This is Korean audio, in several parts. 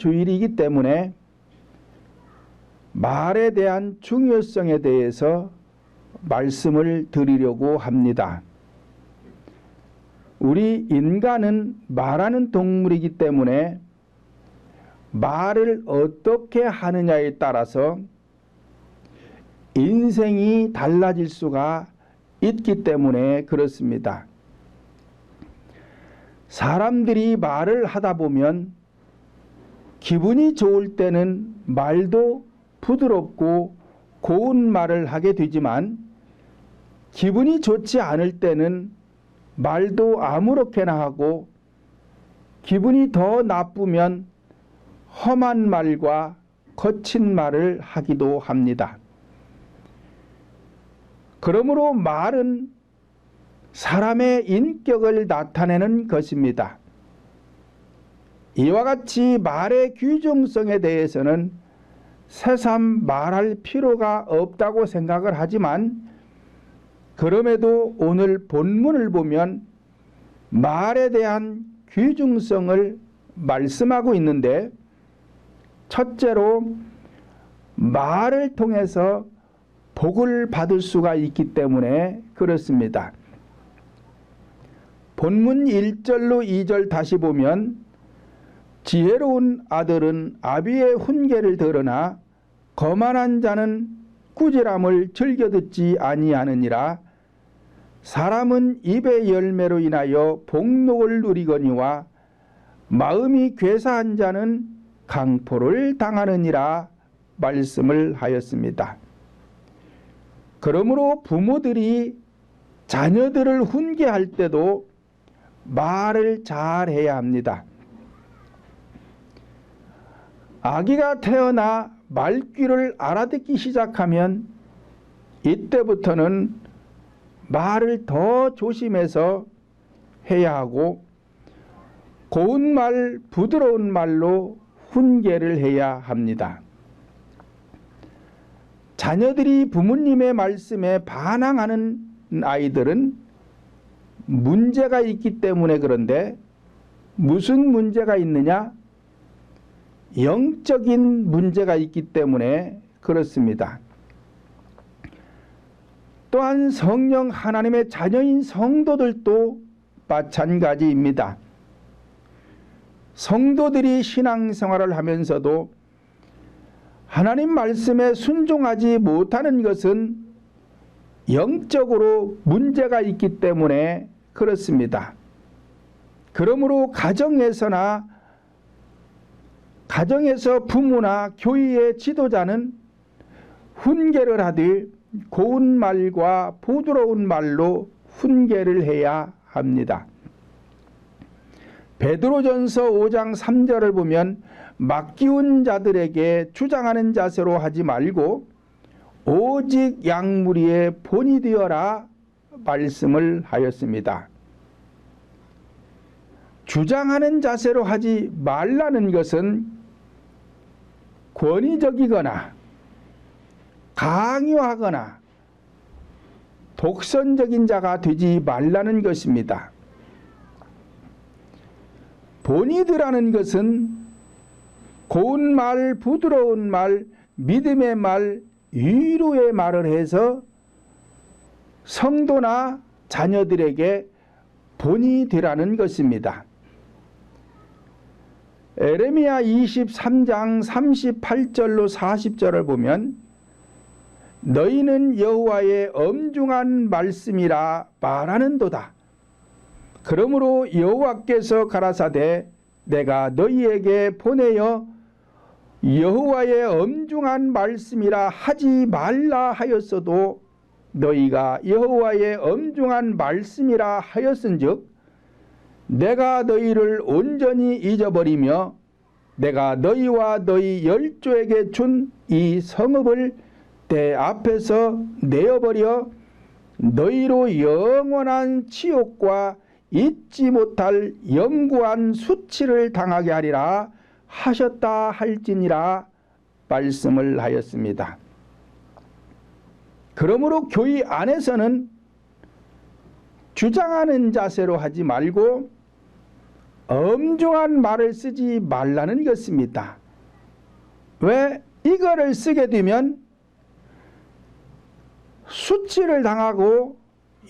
주일이기 때문에 말에 대한 중요성에 대해서 말씀을 드리려고 합니다. 우리 인간은 말하는 동물이기 때문에 말을 어떻게 하느냐에 따라서 인생이 달라질 수가 있기 때문에 그렇습니다. 사람들이 말을 하다 보면 기분이 좋을 때는 말도 부드럽고 고운 말을 하게 되지만 기분이 좋지 않을 때는 말도 아무렇게나 하고 기분이 더 나쁘면 험한 말과 거친 말을 하기도 합니다. 그러므로 말은 사람의 인격을 나타내는 것입니다. 이와 같이 말의 귀중성에 대해서는 새삼 말할 필요가 없다고 생각을 하지만 그럼에도 오늘 본문을 보면 말에 대한 귀중성을 말씀하고 있는데 첫째로 말을 통해서 복을 받을 수가 있기 때문에 그렇습니다. 본문 1절로 2절 다시 보면 지혜로운 아들은 아비의 훈계를 들으나 거만한 자는 꾸지람을 즐겨 듣지 아니하느니라. 사람은 입의 열매로 인하여 복록을 누리거니와 마음이 괴사한 자는 강포를 당하느니라 말씀을 하였습니다. 그러므로 부모들이 자녀들을 훈계할 때도 말을 잘해야 합니다. 아기가 태어나 말귀를 알아듣기 시작하면 이때부터는 말을 더 조심해서 해야 하고 고운 말, 부드러운 말로 훈계를 해야 합니다. 자녀들이 부모님의 말씀에 반항하는 아이들은 문제가 있기 때문에 그런데 무슨 문제가 있느냐? 영적인 문제가 있기 때문에 그렇습니다. 또한 성령 하나님의 자녀인 성도들도 마찬가지입니다. 성도들이 신앙생활을 하면서도 하나님 말씀에 순종하지 못하는 것은 영적으로 문제가 있기 때문에 그렇습니다. 그러므로 가정에서 부모나 교회의 지도자는 훈계를 하되 고운 말과 부드러운 말로 훈계를 해야 합니다. 베드로전서 5장 3절을 보면 막기운 자들에게 주장하는 자세로 하지 말고 오직 양무리의 본이 되어라 말씀을 하였습니다. 주장하는 자세로 하지 말라는 것은 권위적이거나 강요하거나 독선적인 자가 되지 말라는 것입니다. 본이드라는 것은 고운 말, 부드러운 말, 믿음의 말, 위로의 말을 해서 성도나 자녀들에게 본이 되라는 것입니다. 에레미야 23장 38절로 40절을 보면 너희는 여호와의 엄중한 말씀이라 말하는도다. 그러므로 여호와께서 가라사대 내가 너희에게 보내어 여호와의 엄중한 말씀이라 하지 말라 하였어도 너희가 여호와의 엄중한 말씀이라 하였은즉 내가 너희를 온전히 잊어버리며 내가 너희와 너희 열조에게 준 이 성읍을 내 앞에서 내어버려 너희로 영원한 치욕과 잊지 못할 영구한 수치를 당하게 하리라 하셨다 할지니라 말씀을 하였습니다. 그러므로 교회 안에서는 주장하는 자세로 하지 말고 엄중한 말을 쓰지 말라는 것입니다. 왜? 이거를 쓰게 되면 수치를 당하고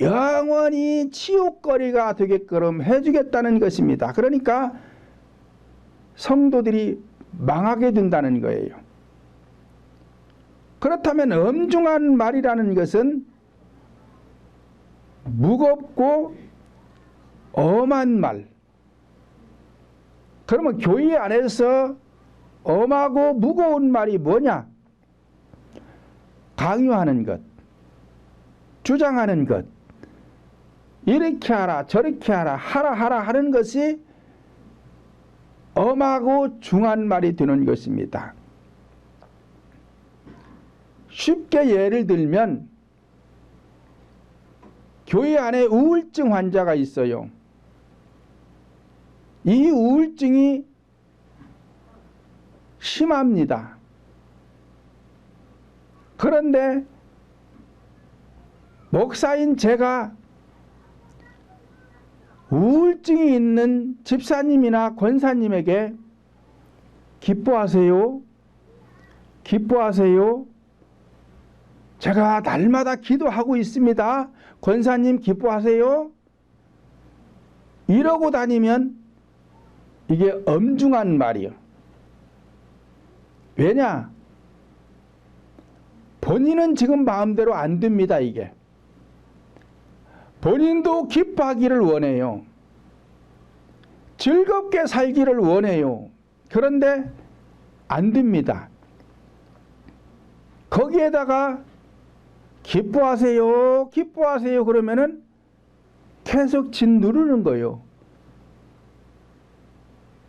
영원히 치욕거리가 되게끔 해주겠다는 것입니다. 그러니까 성도들이 망하게 된다는 거예요. 그렇다면 엄중한 말이라는 것은 무겁고 엄한 말. 그러면 교회 안에서 엄하고 무거운 말이 뭐냐? 강요하는 것, 주장하는 것, 이렇게 하라 저렇게 하라 하라 하는 것이 엄하고 중한 말이 되는 것입니다. 쉽게 예를 들면 교회 안에 우울증 환자가 있어요. 이 우울증이 심합니다. 그런데 목사인 제가 우울증이 있는 집사님이나 권사님에게 기뻐하세요? 기뻐하세요? 제가 날마다 기도하고 있습니다. 권사님 기뻐하세요? 이러고 다니면 이게 엄중한 말이요. 왜냐? 본인은 지금 마음대로 안 됩니다. 이게. 본인도 기뻐하기를 원해요. 즐겁게 살기를 원해요. 그런데 안 됩니다. 거기에다가 기뻐하세요, 기뻐하세요 그러면은 계속 짓누르는 거예요.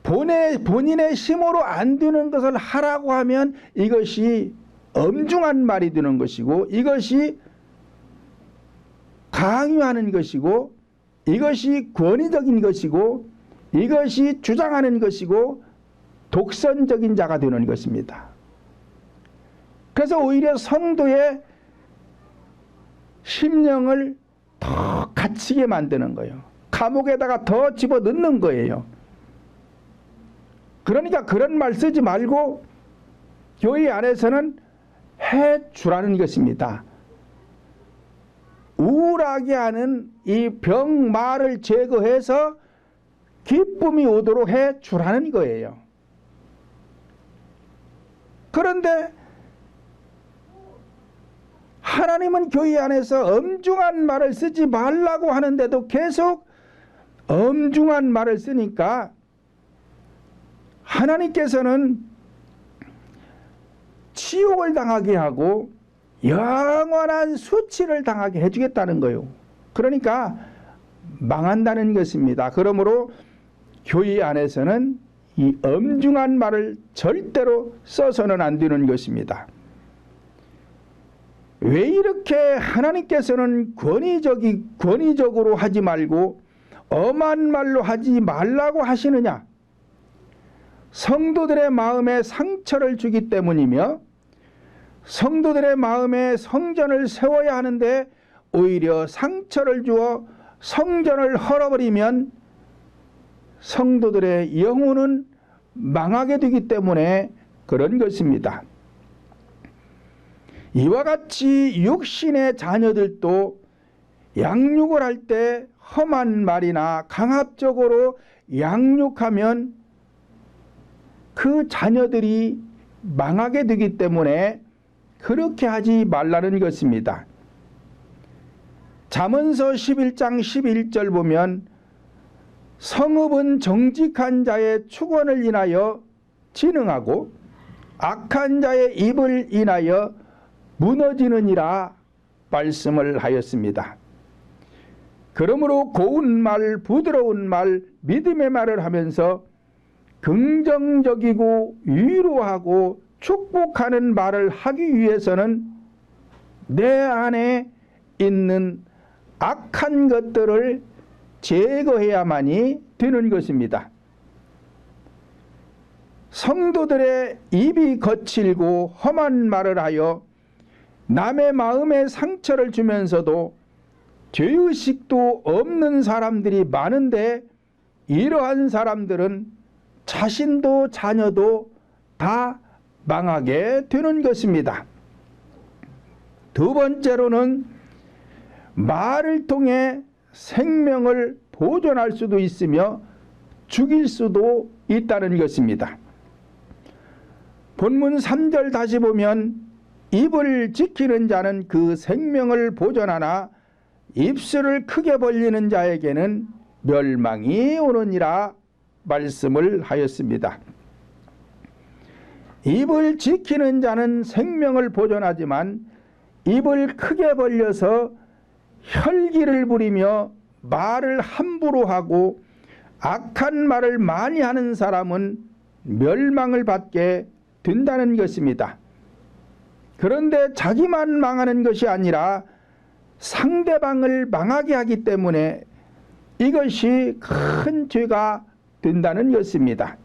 본인의 힘으로 안 되는 것을 하라고 하면 이것이 엄중한 말이 되는 것이고, 이것이 강요하는 것이고, 이것이 권위적인 것이고, 이것이 주장하는 것이고 독선적인 자가 되는 것입니다. 그래서 오히려 성도의 심령을 더 갇히게 만드는 거예요. 감옥에다가 더 집어넣는 거예요. 그러니까 그런 말 쓰지 말고 교회 안에서는 해주라는 것입니다. 우울하게 하는 이 병마를 제거해서 기쁨이 오도록 해주라는 거예요. 그런데 하나님은 교회 안에서 엄중한 말을 쓰지 말라고 하는데도 계속 엄중한 말을 쓰니까 하나님께서는 치욕을 당하게 하고 영원한 수치를 당하게 해주겠다는 거예요. 그러니까 망한다는 것입니다. 그러므로 교회 안에서는 이 엄중한 말을 절대로 써서는 안 되는 것입니다. 왜 이렇게 하나님께서는 권위적으로 하지 말고 엄한 말로 하지 말라고 하시느냐? 성도들의 마음에 상처를 주기 때문이며, 성도들의 마음에 성전을 세워야 하는데 오히려 상처를 주어 성전을 헐어버리면 성도들의 영혼은 망하게 되기 때문에 그런 것입니다. 이와 같이 육신의 자녀들도 양육을 할 때 험한 말이나 강압적으로 양육하면 그 자녀들이 망하게 되기 때문에 그렇게 하지 말라는 것입니다. 잠언서 11장 11절 보면 성읍은 정직한 자의 축원을 인하여 진흥하고 악한 자의 입을 인하여 무너지느니라 말씀을 하였습니다. 그러므로 고운 말, 부드러운 말, 믿음의 말을 하면서 긍정적이고 위로하고 축복하는 말을 하기 위해서는 내 안에 있는 악한 것들을 제거해야만이 되는 것입니다. 성도들의 입이 거칠고 험한 말을 하여 남의 마음에 상처를 주면서도 죄의식도 없는 사람들이 많은데 이러한 사람들은 자신도 자녀도 다 망하게 되는 것입니다. 두 번째로는 말을 통해 생명을 보존할 수도 있으며 죽일 수도 있다는 것입니다. 본문 3절 다시 보면 입을 지키는 자는 그 생명을 보존하나 입술을 크게 벌리는 자에게는 멸망이 오느니라 말씀을 하였습니다. 입을 지키는 자는 생명을 보존하지만 입을 크게 벌려서 혈기를 부리며 말을 함부로 하고 악한 말을 많이 하는 사람은 멸망을 받게 된다는 것입니다. 그런데 자기만 망하는 것이 아니라 상대방을 망하게 하기 때문에 이것이 큰 죄가 된다는 것입니다.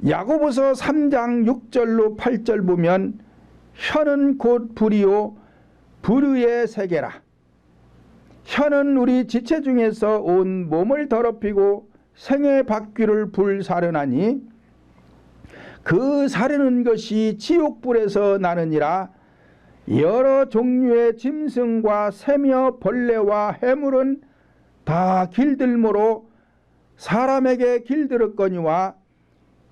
야고보서 3장 6절로 8절 보면 혀는 곧 불이요 불의의 세계라. 혀는 우리 지체 중에서 온 몸을 더럽히고 생의 바퀴를 불사르나니 그 사르는 것이 지옥불에서 나느니라. 여러 종류의 짐승과 새며 벌레와 해물은 다 길들모로 사람에게 길들었거니와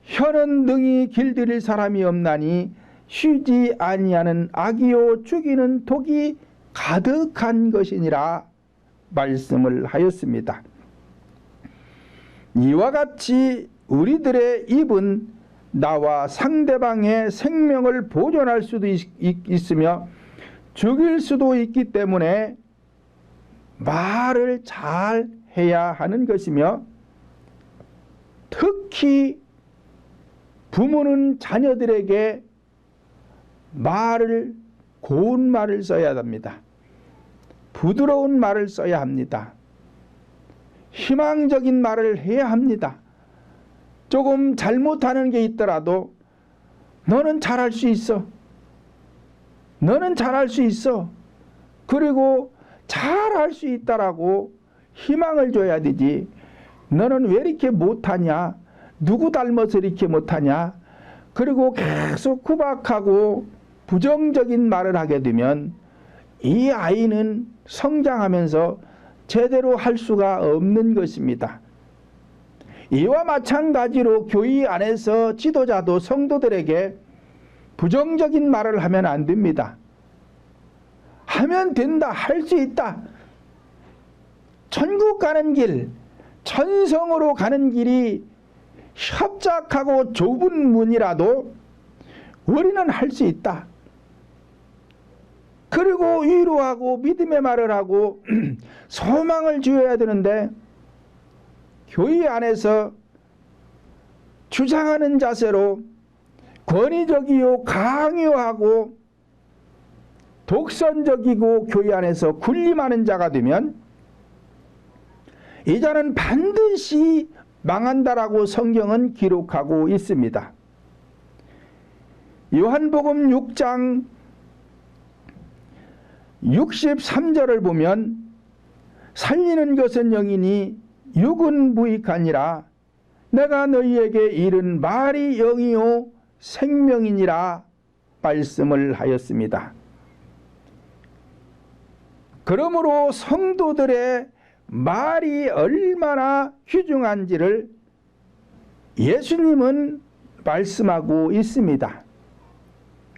혀는 능히 길들일 사람이 없나니 쉬지 아니하는 악이요 죽이는 독이 가득한 것이니라 말씀을 하였습니다. 이와 같이 우리들의 입은 나와 상대방의 생명을 보존할 수도 있으며 죽일 수도 있기 때문에 말을 잘 해야 하는 것이며, 특히 부모는 자녀들에게 고운 말을 써야 합니다. 부드러운 말을 써야 합니다. 희망적인 말을 해야 합니다. 조금 잘못하는 게 있더라도 너는 잘할 수 있어. 너는 잘할 수 있어. 그리고 잘할 수 있다라고 희망을 줘야 되지. 너는 왜 이렇게 못하냐? 누구 닮아서 이렇게 못하냐? 그리고 계속 구박하고 부정적인 말을 하게 되면 이 아이는 성장하면서 제대로 할 수가 없는 것입니다. 이와 마찬가지로 교회 안에서 지도자도 성도들에게 부정적인 말을 하면 안 됩니다. 하면 된다, 할 수 있다. 천국 가는 길, 천성으로 가는 길이 협착하고 좁은 문이라도 우리는 할 수 있다. 그리고 위로하고 믿음의 말을 하고 소망을 주어야 되는데, 교회 안에서 주장하는 자세로 권위적이요 강요하고 독선적이고 교회 안에서 군림하는 자가 되면 이 자는 반드시 망한다라고 성경은 기록하고 있습니다. 요한복음 6장 63절을 보면 살리는 것은 영이니 육은 무익하니라. 내가 너희에게 이른 말이 영이요 생명이니라 말씀을 하였습니다. 그러므로 성도들의 말이 얼마나 귀중한지를 예수님은 말씀하고 있습니다.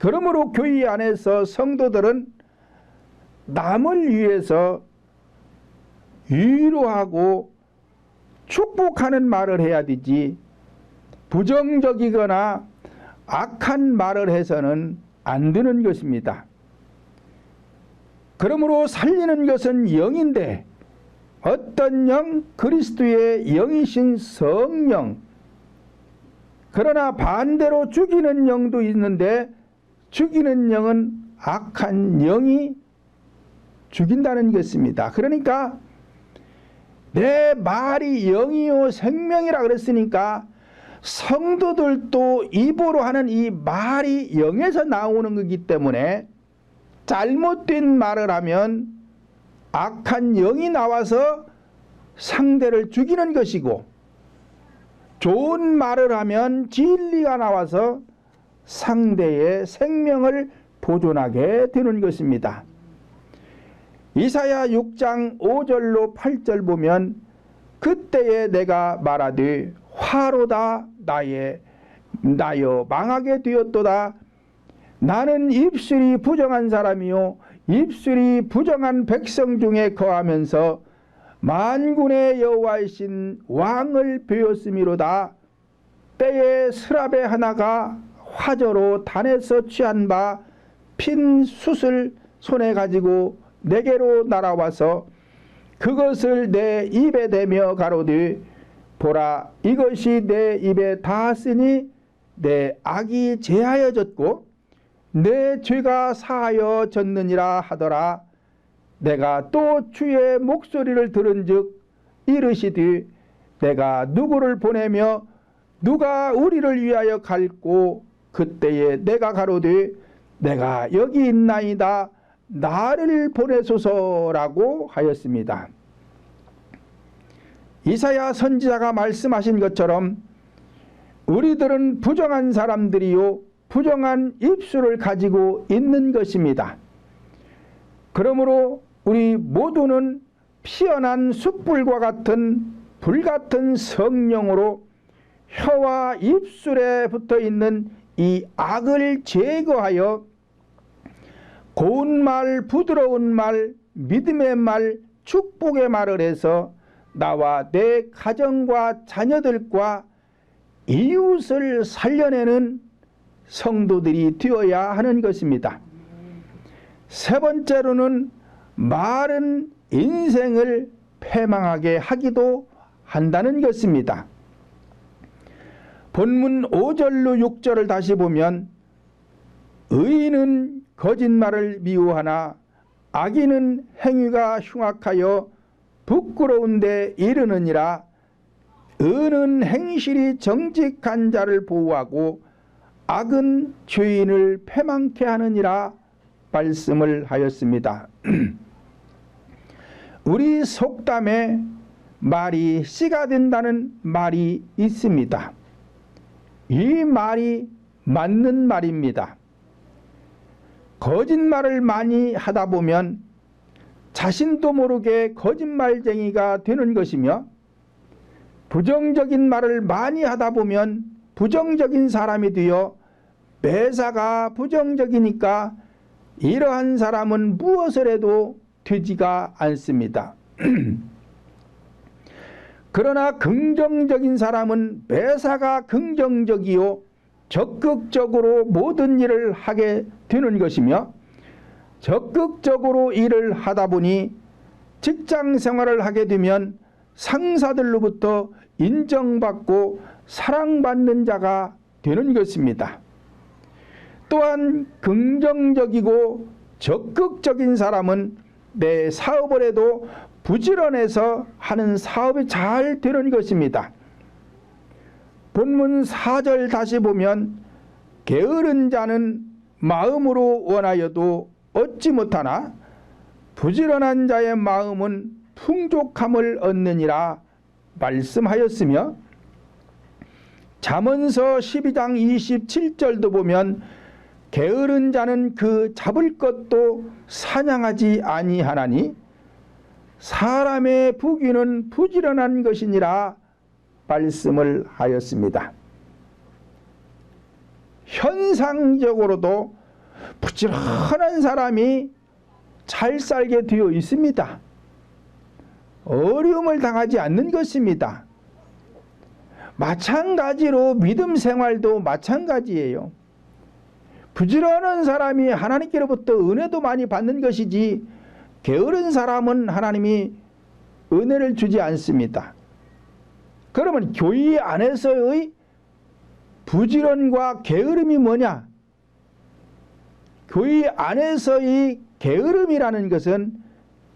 그러므로 교회 안에서 성도들은 남을 위해서 위로하고 축복하는 말을 해야 되지, 부정적이거나 악한 말을 해서는 안 되는 것입니다. 그러므로 살리는 것은 영인데 어떤 영? 그리스도의 영이신 성령. 그러나 반대로 죽이는 영도 있는데 죽이는 영은 악한 영이 죽인다는 것입니다. 그러니까 내 말이 영이요 생명이라 그랬으니까 성도들도 입으로 하는 이 말이 영에서 나오는 거기 때문에 잘못된 말을 하면 악한 영이 나와서 상대를 죽이는 것이고, 좋은 말을 하면 진리가 나와서 상대의 생명을 보존하게 되는 것입니다. 이사야 6장 5절로 8절 보면 그때에 내가 말하되 화로다 나여 망하게 되었도다. 나는 입술이 부정한 사람이요 입술이 부정한 백성 중에 거하면서 만군의 여호와이신 왕을 배웠음이로다. 때에 스라베 하나가 화저로 단에서 취한 바 핀 숯을 손에 가지고 내게로 날아와서 그것을 내 입에 대며 가로되 보라 이것이 내 입에 닿았으니 내 악이 제하여졌고 내 죄가 사하여졌느니라 하더라. 내가 또 주의 목소리를 들은즉 이르시되 내가 누구를 보내며 누가 우리를 위하여 갈고 그때에 내가 가로되 내가 여기 있나이다 나를 보내소서라고 하였습니다. 이사야 선지자가 말씀하신 것처럼 우리들은 부정한 사람들이요 부정한 입술을 가지고 있는 것입니다. 그러므로 우리 모두는 피어난 숯불과 같은 불같은 성령으로 혀와 입술에 붙어있는 이 악을 제거하여 고운 말, 부드러운 말, 믿음의 말, 축복의 말을 해서 나와 내 가정과 자녀들과 이웃을 살려내는 성도들이 되어야 하는 것입니다. 세 번째로는 말은 인생을 패망하게 하기도 한다는 것입니다. 본문 5절로 6절을 다시 보면 의인은 거짓말을 미워하나 악인은 행위가 흉악하여 부끄러운 데 이르느니라. 의는 행실이 정직한 자를 보호하고 악은 죄인을 패망케 하느니라 말씀을 하였습니다. 우리 속담에 말이 씨가 된다는 말이 있습니다. 이 말이 맞는 말입니다. 거짓말을 많이 하다 보면 자신도 모르게 거짓말쟁이가 되는 것이며 부정적인 말을 많이 하다 보면 부정적인 사람이 되어 매사가 부정적이니까 이러한 사람은 무엇을 해도 되지가 않습니다. 그러나 긍정적인 사람은 매사가 긍정적이요 적극적으로 모든 일을 하게 되는 것이며 적극적으로 일을 하다 보니 직장 생활을 하게 되면 상사들로부터 인정받고 사랑받는 자가 되는 것입니다. 또한 긍정적이고 적극적인 사람은 내 사업을 해도 부지런해서 하는 사업이 잘 되는 것입니다. 본문 4절 다시 보면 게으른 자는 마음으로 원하여도 얻지 못하나 부지런한 자의 마음은 풍족함을 얻느니라 말씀하였으며 잠언서 12장 27절도 보면 게으른 자는 그 잡을 것도 사냥하지 아니하나니 사람의 부귀는 부지런한 것이니라 말씀을 하였습니다. 현상적으로도 부지런한 사람이 잘 살게 되어 있습니다. 어려움을 당하지 않는 것입니다. 마찬가지로 믿음 생활도 마찬가지예요. 부지런한 사람이 하나님께로부터 은혜도 많이 받는 것이지 게으른 사람은 하나님이 은혜를 주지 않습니다. 그러면 교회 안에서의 부지런과 게으름이 뭐냐? 교회 안에서의 게으름이라는 것은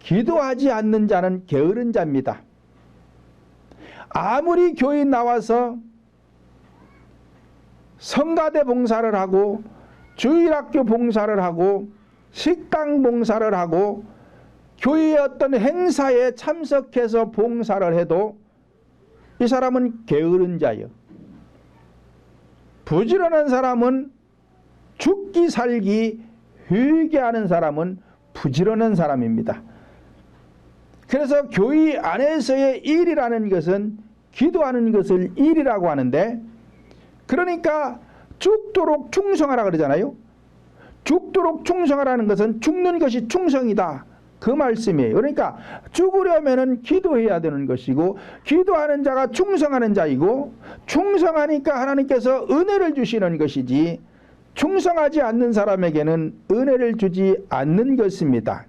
기도하지 않는 자는 게으른 자입니다. 아무리 교회 나와서 성가대 봉사를 하고 주일학교 봉사를 하고 식당 봉사를 하고 교회의 어떤 행사에 참석해서 봉사를 해도 이 사람은 게으른 자요. 부지런한 사람은 죽기 살기 회개하는 사람은 부지런한 사람입니다. 그래서 교회 안에서의 일이라는 것은 기도하는 것을 일이라고 하는데, 그러니까 죽도록 충성하라 그러잖아요. 죽도록 충성하라는 것은 죽는 것이 충성이다, 그 말씀이에요. 그러니까 죽으려면은 기도해야 되는 것이고, 기도하는 자가 충성하는 자이고, 충성하니까 하나님께서 은혜를 주시는 것이지, 충성하지 않는 사람에게는 은혜를 주지 않는 것입니다.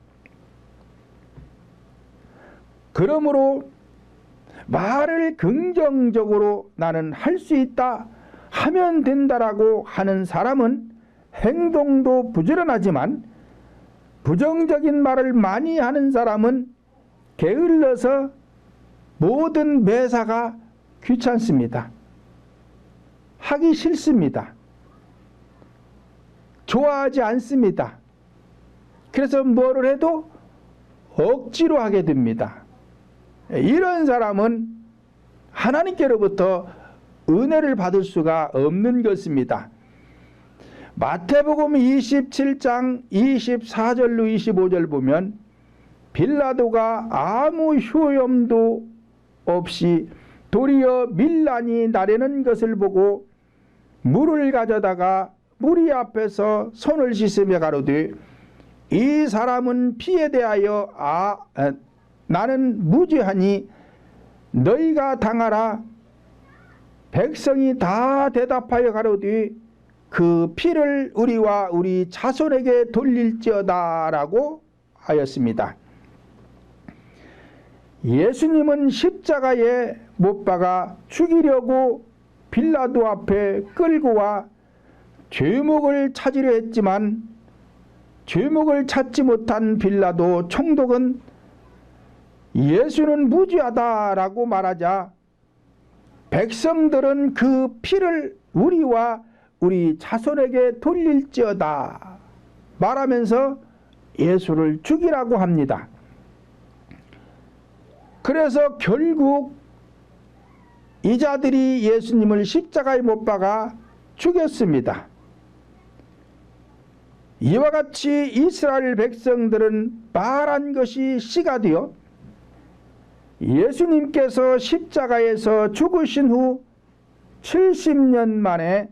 그러므로 말을 긍정적으로 나는 할 수 있다, 하면 된다라고 하는 사람은 행동도 부지런하지만, 부정적인 말을 많이 하는 사람은 게을러서 모든 매사가 귀찮습니다. 하기 싫습니다. 좋아하지 않습니다. 그래서 뭐를 해도 억지로 하게 됩니다. 이런 사람은 하나님께로부터 은혜를 받을 수가 없는 것입니다. 마태복음 27장 24절로 25절 보면 빌라도가 아무 효염도 없이 도리어 밀란이 나르는 것을 보고 물을 가져다가 무리 앞에서 손을 씻으며 가로되, 이 사람은 피에 대하여 나는 무죄하니 너희가 당하라. 백성이 다 대답하여 가로되, 그 피를 우리와 우리 자손에게 돌릴지어다 라고 하였습니다. 예수님은 십자가에 못 박아 죽이려고 빌라도 앞에 끌고 와 죄목을 찾으려 했지만, 죄목을 찾지 못한 빌라도 총독은 예수는 무죄하다라고 말하자 백성들은 그 피를 우리와 우리 자손에게 돌릴지어다 말하면서 예수를 죽이라고 합니다. 그래서 결국 이 자들이 예수님을 십자가에 못 박아 죽였습니다. 이와 같이 이스라엘 백성들은 말한 것이 씨가 되어 예수님께서 십자가에서 죽으신 후 70년 만에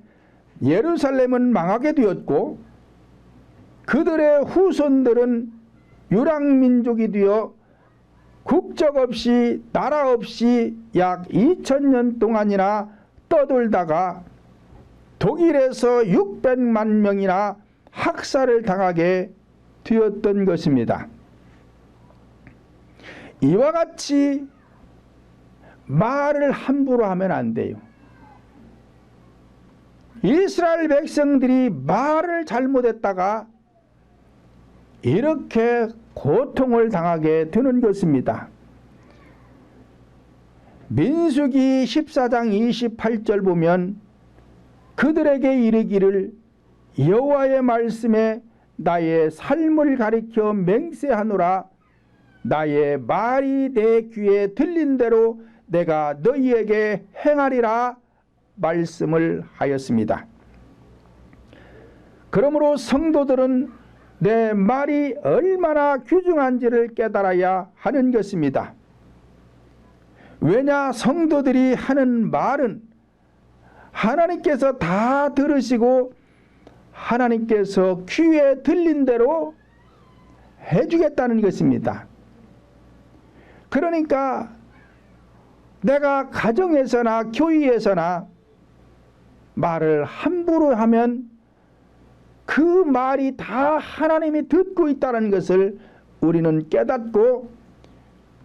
예루살렘은 망하게 되었고, 그들의 후손들은 유랑민족이 되어 국적 없이 나라 없이 약 2000년 동안이나 떠돌다가 독일에서 600만 명이나 학살을 당하게 되었던 것입니다. 이와 같이 말을 함부로 하면 안 돼요. 이스라엘 백성들이 말을 잘못했다가 이렇게 고통을 당하게 되는 것입니다. 민수기 14장 28절 보면 그들에게 이르기를, 여호와의 말씀에 나의 삶을 가리켜 맹세하노라. 나의 말이 내 귀에 들린 대로 내가 너희에게 행하리라 말씀을 하였습니다. 그러므로 성도들은 내 말이 얼마나 귀중한지를 깨달아야 하는 것입니다. 왜냐, 성도들이 하는 말은 하나님께서 다 들으시고 하나님께서 귀에 들린 대로 해주겠다는 것입니다. 그러니까 내가 가정에서나 교회에서나 말을 함부로 하면 그 말이 다 하나님이 듣고 있다는 것을 우리는 깨닫고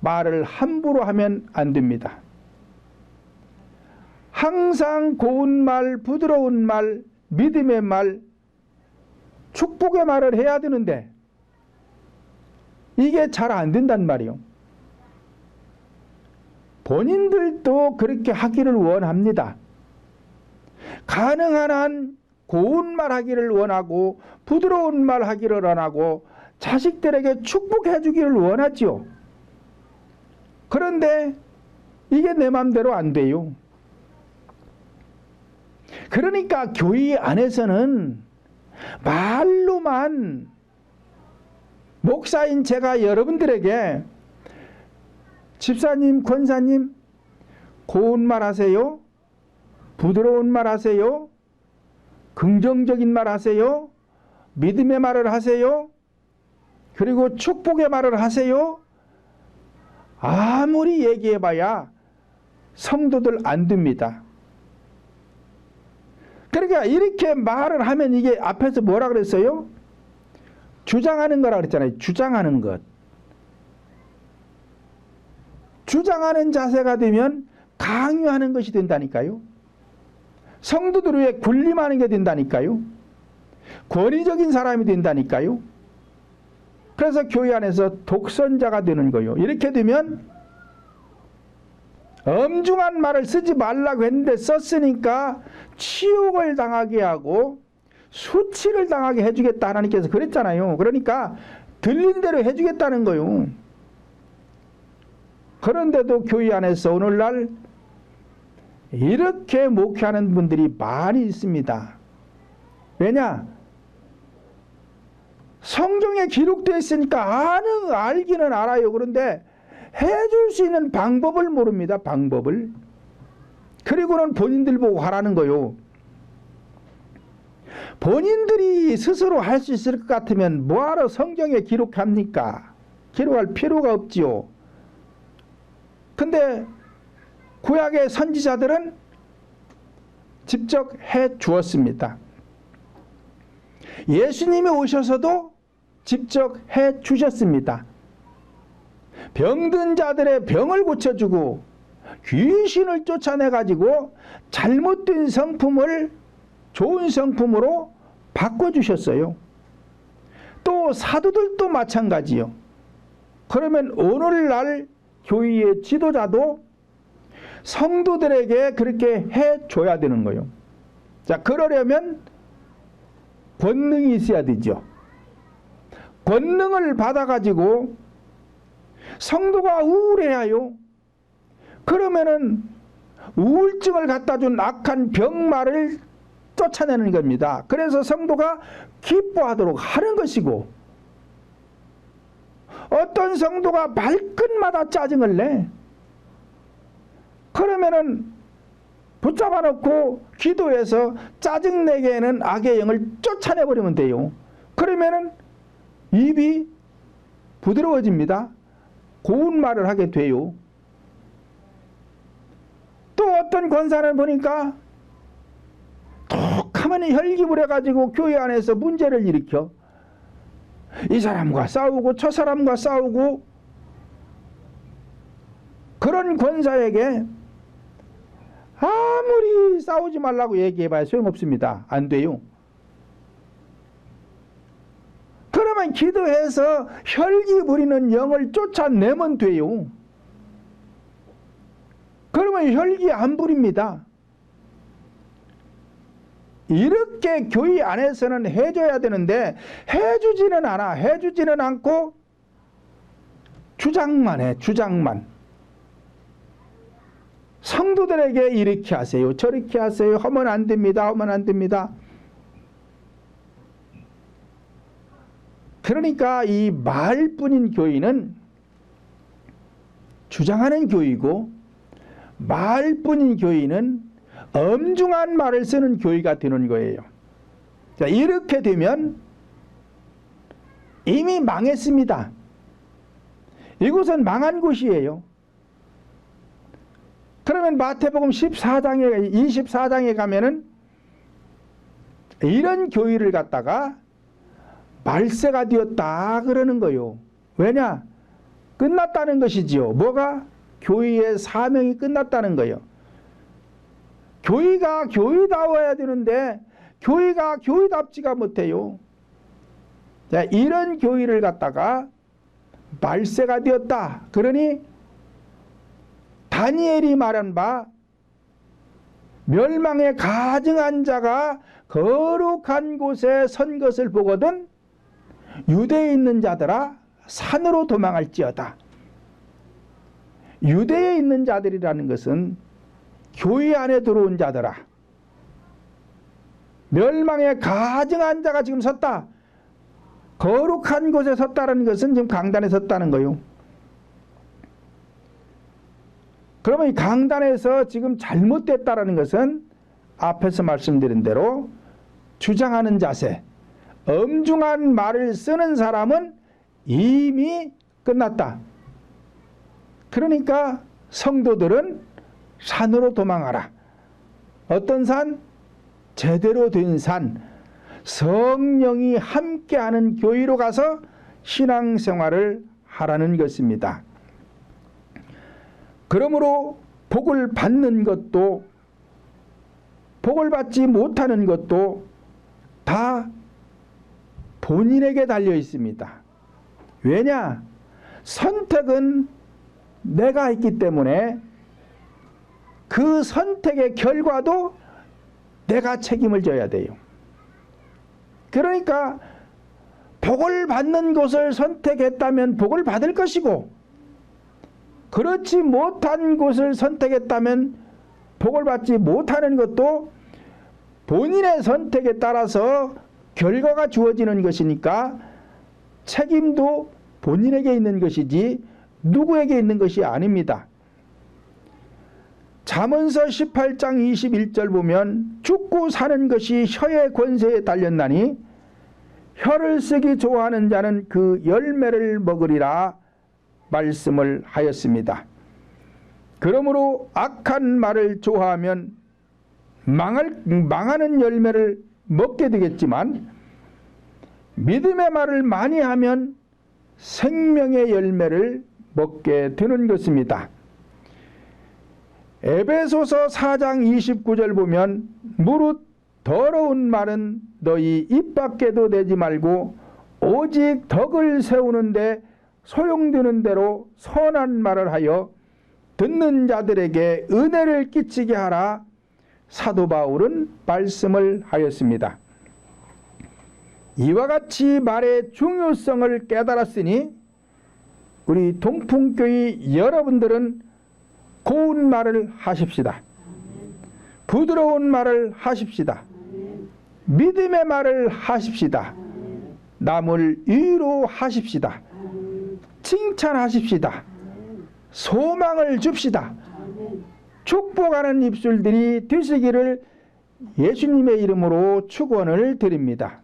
말을 함부로 하면 안 됩니다. 항상 고운 말, 부드러운 말, 믿음의 말, 축복의 말을 해야 되는데 이게 잘 안 된단 말이요. 본인들도 그렇게 하기를 원합니다. 가능한 한 고운 말 하기를 원하고 부드러운 말 하기를 원하고 자식들에게 축복해 주기를 원하죠. 그런데 이게 내 마음대로 안 돼요. 그러니까 교회 안에서는 말로만 목사인 제가 여러분들에게 집사님, 권사님 고운 말 하세요. 부드러운 말 하세요. 긍정적인 말 하세요. 믿음의 말을 하세요. 그리고 축복의 말을 하세요. 아무리 얘기해봐야 성도들 안 됩니다. 그러니까 이렇게 말을 하면 이게 앞에서 뭐라 그랬어요? 주장하는 거라 그랬잖아요. 주장하는 것. 주장하는 자세가 되면 강요하는 것이 된다니까요. 성도들 위해 군림하는 게 된다니까요. 권위적인 사람이 된다니까요. 그래서 교회 안에서 독선자가 되는 거예요. 이렇게 되면 엄중한 말을 쓰지 말라고 했는데 썼으니까 치욕을 당하게 하고 수치를 당하게 해주겠다 하나님께서 그랬잖아요. 그러니까 들린 대로 해주겠다는 거예요. 그런데도 교회 안에서 오늘날 이렇게 목회하는 분들이 많이 있습니다. 왜냐? 성경에 기록되어 있으니까 알기는 알아요. 그런데 해줄 수 있는 방법을 모릅니다. 방법을. 그리고는 본인들 보고 하라는 거요. 본인들이 스스로 할 수 있을 것 같으면 뭐하러 성경에 기록합니까? 기록할 필요가 없지요. 근데 구약의 선지자들은 직접 해 주었습니다. 예수님이 오셔서도 직접 해 주셨습니다. 병든 자들의 병을 고쳐주고 귀신을 쫓아내가지고 잘못된 성품을 좋은 성품으로 바꿔주셨어요. 또 사도들도 마찬가지요. 그러면 오늘날 교회의 지도자도 성도들에게 그렇게 해줘야 되는 거예요. 자, 그러려면 권능이 있어야 되죠. 권능을 받아가지고 성도가 우울해요. 그러면은 우울증을 갖다 준 악한 병마를 쫓아내는 겁니다. 그래서 성도가 기뻐하도록 하는 것이고, 어떤 성도가 말끝마다 짜증을 내. 그러면은 붙잡아 놓고 기도해서 짜증내게 하는 악의 영을 쫓아내버리면 돼요. 그러면은 입이 부드러워집니다. 고운 말을 하게 돼요. 또 어떤 권사를 보니까 톡하면 혈기부려가지고 교회 안에서 문제를 일으켜 이 사람과 싸우고 저 사람과 싸우고, 그런 권사에게 아무리 싸우지 말라고 얘기해봐야 소용없습니다. 안 돼요. 그러면 기도해서 혈기 부리는 영을 쫓아내면 돼요. 그러면 혈기 안 부립니다. 이렇게 교회 안에서는 해줘야 되는데 해주지는 않아. 해주지는 않고 주장만 해. 주장만. 성도들에게 이렇게 하세요. 저렇게 하세요. 하면 안 됩니다. 하면 안 됩니다. 그러니까 이 말뿐인 교회는 주장하는 교회이고, 말뿐인 교회는 엄중한 말을 쓰는 교회가 되는 거예요. 자, 이렇게 되면 이미 망했습니다. 이곳은 망한 곳이에요. 그러면 마태복음 24장에 가면은 이런 교회를 갖다가 말세가 되었다 그러는 거요. 왜냐? 끝났다는 것이지요. 뭐가? 교회의 사명이 끝났다는 거예요. 교회가 교회다워야 되는데 교회가 교회답지가 못해요. 자, 이런 교회를 갖다가 말세가 되었다. 그러니 다니엘이 말한 바 멸망에 가증한 자가 거룩한 곳에 선 것을 보거든 유대에 있는 자들아 산으로 도망할지어다. 유대에 있는 자들이라는 것은 교회 안에 들어온 자들아, 멸망에 가증한 자가 지금 섰다. 거룩한 곳에 섰다는 것은 지금 강단에 섰다는 거요. 그러면 이 강단에서 지금 잘못됐다라는 것은 앞에서 말씀드린 대로 주장하는 자세, 엄중한 말을 쓰는 사람은 이미 끝났다. 그러니까 성도들은 산으로 도망하라. 어떤 산? 제대로 된 산, 성령이 함께하는 교회로 가서 신앙생활을 하라는 것입니다. 그러므로 복을 받는 것도 복을 받지 못하는 것도 다 본인에게 달려 있습니다. 왜냐? 선택은 내가 했기 때문에 그 선택의 결과도 내가 책임을 져야 돼요. 그러니까 복을 받는 곳을 선택했다면 복을 받을 것이고, 그렇지 못한 곳을 선택했다면 복을 받지 못하는 것도 본인의 선택에 따라서 결과가 주어지는 것이니까 책임도 본인에게 있는 것이지 누구에게 있는 것이 아닙니다. 잠언서 18장 21절 보면 죽고 사는 것이 혀의 권세에 달렸나니 혀를 쓰기 좋아하는 자는 그 열매를 먹으리라 말씀을 하였습니다. 그러므로 악한 말을 좋아하면 망하는 열매를 먹게 되겠지만 믿음의 말을 많이 하면 생명의 열매를 먹게 되는 것입니다. 에베소서 4장 29절 보면 무릇 더러운 말은 너희 입 밖에도 내지 말고 오직 덕을 세우는데 소용되는 대로 선한 말을 하여 듣는 자들에게 은혜를 끼치게 하라. 사도 바울은 말씀을 하였습니다. 이와 같이 말의 중요성을 깨달았으니 우리 동풍교회 여러분들은 고운 말을 하십시다. 부드러운 말을 하십시다. 믿음의 말을 하십시다. 남을 위로하십시다. 칭찬하십시다. 소망을 줍시다. 축복하는 입술들이 되시기를 예수님의 이름으로 축원을 드립니다.